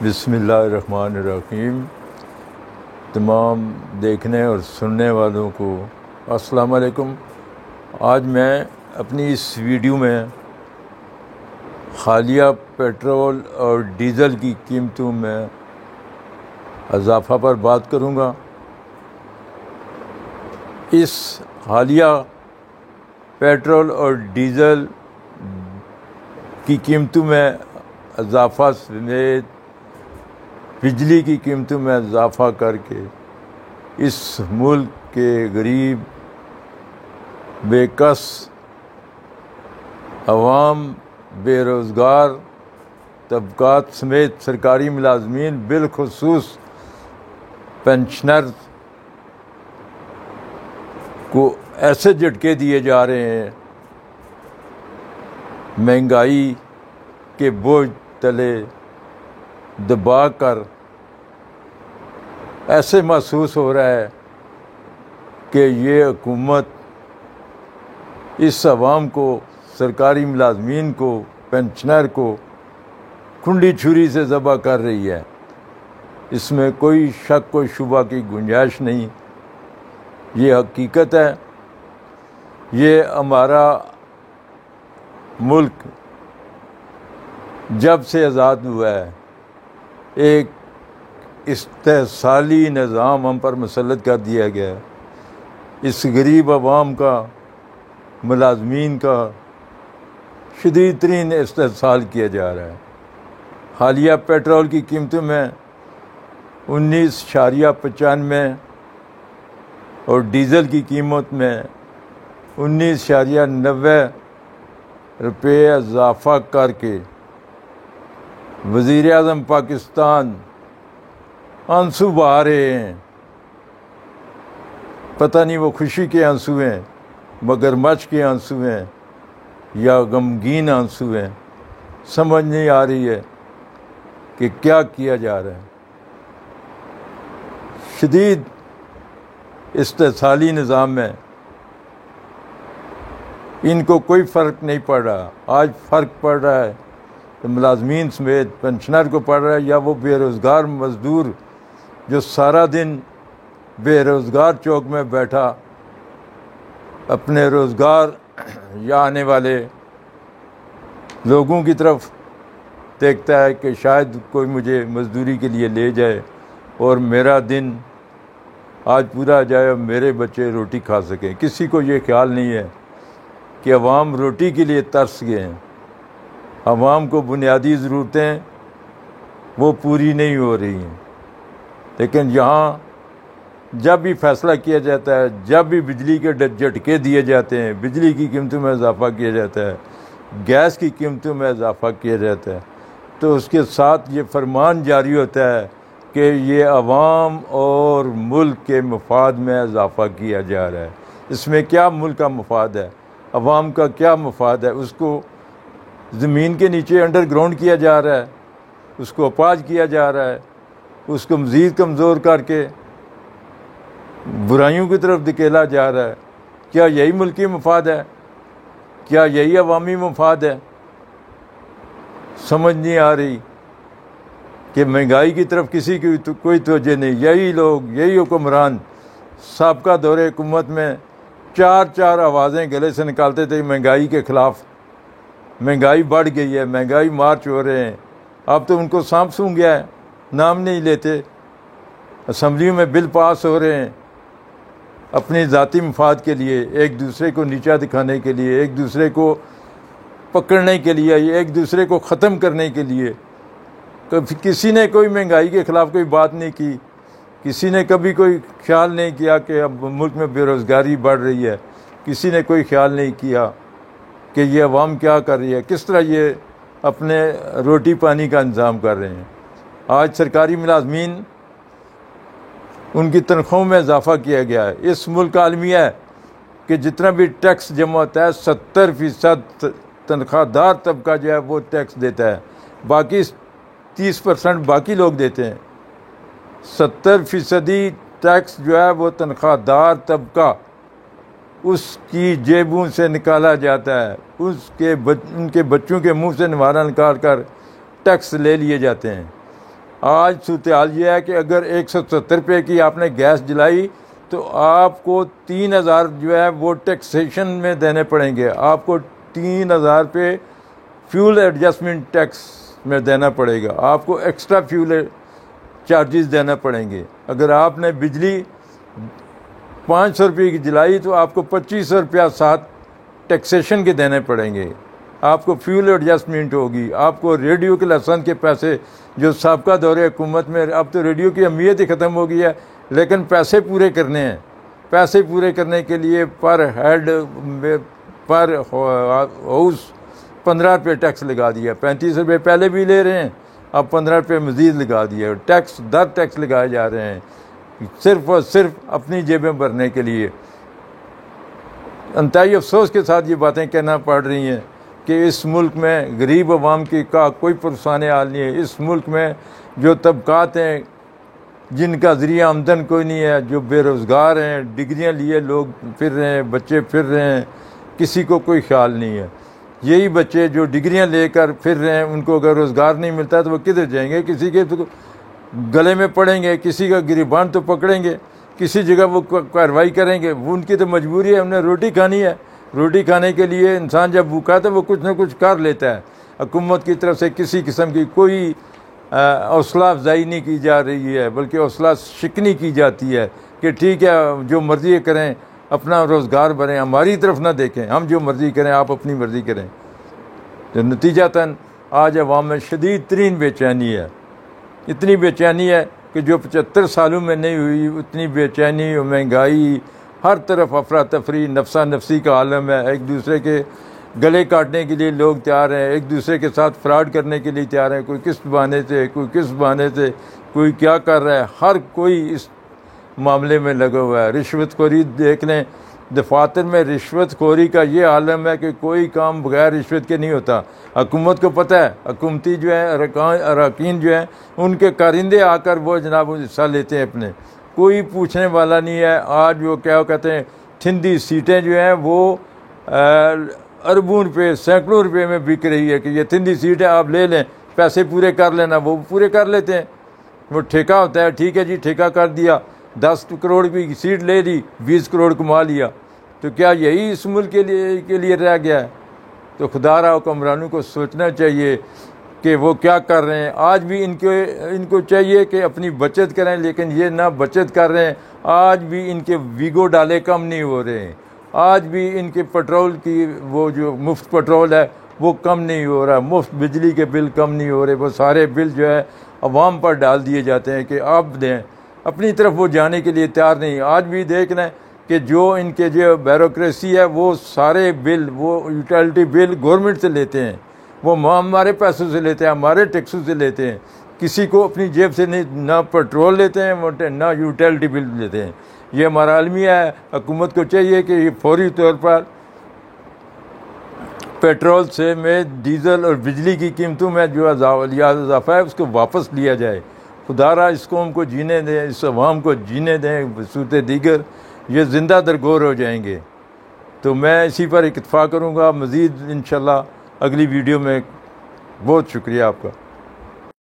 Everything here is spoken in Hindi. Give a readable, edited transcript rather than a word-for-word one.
बिस्मिल्लाहिर्रहमानिर्रहीम। तमाम देखने और सुनने वालों को अस्सलाम वालेकुम। आज मैं अपनी इस वीडियो में हालिया पेट्रोल और डीज़ल की कीमतों में इजाफ़ा पर बात करूँगा। इस हालिया पेट्रोल और डीज़ल की कीमतों में इजाफ़ा समेत बिजली की कीमतों में इजाफ़ा करके इस मुल्क के गरीब बेकस अवाम, बेरोज़गार तबकात समेत सरकारी मुलाजमीन, बिलखुसूस पेंशनर को ऐसे झटके दिए जा रहे हैं महंगाई के बोझ तले दबा कर। ऐसे महसूस हो रहा है कि ये हुकूमत इस अवाम को, सरकारी मुलाजमीन को, पेंशनर को खुंडी छुरी से ज़बह कर रही है। इसमें कोई शक व शुबा की गुंजाइश नहीं। ये हकीकत है। ये हमारा मुल्क जब से आज़ाद हुआ है एक इस्तेहसाली निज़ाम हम पर मुसल्लत कर दिया गया है। इस गरीब अवाम का, मुलाजमीन का शदीद तरीन इस्तेहसाल किया जा रहा है। हालिया पेट्रोल की कीमतों में 19.95 और डीज़ल की कीमत में 19.90 रुपये इजाफ़ा करके वज़ीर आज़म पाकिस्तान आंसू बहा रहे हैं। पता नहीं वो खुशी के आंसू हैं, मगरमच्छ के आंसू हैं या गमगीन आंसू हैं। समझ नहीं आ रही है कि क्या किया जा रहा है। शदीद इस्तेहसाली निज़ाम में इनको कोई फ़र्क नहीं पड़ रहा। आज फ़र्क पड़ रहा है तो मुलाजमीन समेत पेंशनर को पड़ रहा है, या वो बेरोज़गार मज़दूर जो सारा दिन बेरोज़गार चौक में बैठा अपने रोज़गार या आने वाले लोगों की तरफ देखता है कि शायद कोई मुझे मज़दूरी के लिए ले जाए और मेरा दिन आज पूरा जाए और मेरे बच्चे रोटी खा सकें। किसी को ये ख्याल नहीं है कि अवाम रोटी के लिए तरस गए हैं। अवाम को बुनियादी ज़रूरतें वो पूरी नहीं हो रही हैं। लेकिन यहाँ जब भी फ़ैसला किया जाता है, जब भी बिजली के झटके दिए जाते हैं, बिजली की कीमतों में इजाफ़ा किया जाता है, गैस की कीमतों में इजाफ़ा किया जाता है, तो उसके साथ ये फरमान जारी होता है कि ये अवाम और मुल्क के मफाद में इजाफ़ा किया जा रहा है। इसमें क्या मुल्क का मफाद है, अवाम का क्या मफाद है? उसको ज़मीन के नीचे अंडरग्राउंड किया जा रहा है, उसको अपाज किया जा रहा है, उसको मज़ीद कमज़ोर करके बुराइयों की तरफ धकेला जा रहा है। क्या यही मुल्की मफाद है? क्या यही अवामी मफाद है? समझ नहीं आ रही कि महंगाई की तरफ किसी की तो कोई तवज्जो नहीं। यही लोग, यही हुक्मरान साबका दौरे हुकूमत में चार आवाज़ें गले से निकालते थे महंगाई के ख़िलाफ़। महंगाई बढ़ गई है, महंगाई मार्च हो रहे हैं। अब तो उनको सांप सूंघ गया है, नाम नहीं लेते। असम्बली में बिल पास हो रहे हैं अपने ज़ाती मफाद के लिए, एक दूसरे को नीचा दिखाने के लिए, एक दूसरे को पकड़ने के लिए, एक दूसरे को ख़त्म करने के लिए। कभी किसी ने कोई महंगाई के ख़िलाफ़ कोई बात नहीं की। किसी ने कभी कोई ख्याल नहीं किया कि अब मुल्क में बेरोज़गारी बढ़ रही है। किसी ने कोई ख्याल नहीं किया कि ये अवाम क्या कर रही है, किस तरह ये अपने रोटी पानी का इंतज़ाम कर रहे हैं। आज सरकारी मुलाजमीन, उनकी तनख्वाहों में इजाफ़ा किया गया है। इस मुल्क का आलमिया है कि जितना भी टैक्स जमा होता है 70% तनख्वाहदार तबका जो है वो टैक्स देता है, बाकी 30% बाकी लोग देते हैं। 70% टैक्स जो है वो तनख्वाहदार तबका उसकी जेबों से निकाला जाता है, उनके बच्चों के मुंह से निवारा निकाल कर टैक्स ले लिए जाते हैं। आज सूरत हाल ये है कि अगर 170 रुपये की आपने गैस जलाई तो आपको 3000 जो है वो टैक्सेशन में देने पड़ेंगे। आपको 3000 रुपये फ्यूल एडजस्टमेंट टैक्स में देना पड़ेगा। आपको एक्स्ट्रा फ्यूल चार्जेस देना पड़ेंगे। अगर आपने बिजली 500 रुपये की जलाई तो आपको 2500 रुपया साथ टैक्सेशन के देने पड़ेंगे। आपको फ्यूल एडजस्टमेंट होगी। आपको रेडियो के लाइसेंस के पैसे जो साबका दौरे हुकूमत में, अब तो रेडियो की अहमियत ही ख़त्म हो गई है, लेकिन पैसे पूरे करने हैं। पैसे पूरे करने के लिए पर हेड पर हाउस 15 रुपये टैक्स लगा दिया। 35 रुपये पहले भी ले रहे हैं, अब 15 रुपये मज़ीद लगा दिया। टैक्स दर टैक्स लगाए जा रहे हैं सिर्फ़ और सिर्फ अपनी जेबें भरने के लिए। इंतहाई अफसोस के साथ ये बातें कहना पड़ रही हैं कि इस मुल्क में गरीब अवाम की का कोई पुरसान हाल नहीं है। इस मुल्क में जो तबकात हैं जिनका ज़रिया आमदन कोई नहीं है, जो बेरोज़गार हैं, डिग्रियां लिए लोग फिर रहे हैं, बच्चे फिर रहे हैं, किसी को कोई ख्याल नहीं है। यही बच्चे जो डिग्रियां लेकर फिर रहे हैं, उनको अगर रोज़गार नहीं मिलता तो वो किधर जाएंगे? किसी के तो गले में पड़ेंगे, किसी का गिरबान तो पकड़ेंगे, किसी जगह वो कार्रवाई करेंगे। वो उनकी तो मजबूरी है, उन्हें रोटी खानी है। रोटी खाने के लिए इंसान जब भूखा है तो वो कुछ ना कुछ कर लेता है। हुकूमत की तरफ से किसी किस्म की कोई हौसला अफजाई नहीं की जा रही है, बल्कि हौसला शिकनी की जाती है कि ठीक है जो मर्ज़ी करें, अपना रोज़गार भरें, हमारी तरफ ना देखें, हम जो मर्ज़ी करें, आप अपनी मर्ज़ी करें। तो नतीजतन आज अवाम में शदीद तरीन बेचैनी है। इतनी बेचैनी है कि जो 75 सालों में नहीं हुई उतनी बेचैनी, महंगाई, हर तरफ अफरा तफरी, नफसा नफसी का आलम है। एक दूसरे के गले काटने के लिए लोग तैयार हैं, एक दूसरे के साथ फ्रॉड करने के लिए तैयार हैं। कोई किस बहाने से, कोई किस बहाने से, कोई क्या कर रहा है, हर कोई इस मामले में लगा हुआ है। रिश्वतखोरी देख लें, दफातर में रिश्वतखोरी का ये आलम है कि कोई काम बगैर रिश्वत के नहीं होता। हुकूमत को पता है, हुकूमती जो है अरकान जो हैं उनके कारिंदे आकर वो जनाब हिस्सा लेते हैं अपने, कोई पूछने वाला नहीं है। आज वो क्या कहते हैं, थिंदी सीटें जो हैं वो अरबों रुपये, सैकड़ों रुपये में बिक रही है कि ये थिंदी सीट है, आप ले लें, पैसे पूरे कर लेना। वो पूरे कर लेते हैं। वो ठेका होता है, ठीक है जी ठेका कर दिया, 10 करोड़ की सीट ले ली, 20 करोड़ कमा लिया। तो क्या यही इस मुल्क के लिए रह गया है? तो खुदारा हुक्मरानों को सोचना चाहिए कि वो क्या कर रहे हैं। आज भी इनको चाहिए कि अपनी बचत करें, लेकिन ये ना बचत कर रहे हैं। आज भी इनके वीगो डाले कम नहीं हो रहे हैं। आज भी इनके पेट्रोल की वो जो मुफ्त पेट्रोल है वो कम नहीं हो रहा, मुफ्त बिजली के बिल कम नहीं हो रहे। वो सारे बिल जो है अवाम पर डाल दिए जाते हैं कि आप दें, अपनी तरफ वो जाने के लिए तैयार नहीं। आज भी देख लें कि जो इनके जो ब्यूरोक्रेसी है वो सारे बिल, वो यूटिलिटी बिल गवर्नमेंट से लेते हैं, वो हमारे पैसों से लेते हैं, हमारे टैक्सों से लेते हैं। किसी को अपनी जेब से नहीं, ना पेट्रोल लेते हैं ना यूटिलिटी बिल लेते हैं। ये हमारा अलमिया है। हुकूमत को चाहिए कि ये फौरी तौर पर पेट्रोल से में डीज़ल और बिजली की कीमतों में जो इजाफा है उसको वापस लिया जाए। खुदारा इस कौम को जीने दें, इस अवाम को जीने दें। सूरत दीगर ये ज़िंदा दरगोर हो जाएंगे। तो मैं इसी पर इत्तफाक करूँगा। मज़ीद इंशाल्लाह अगली वीडियो में। बहुत शुक्रिया आपका।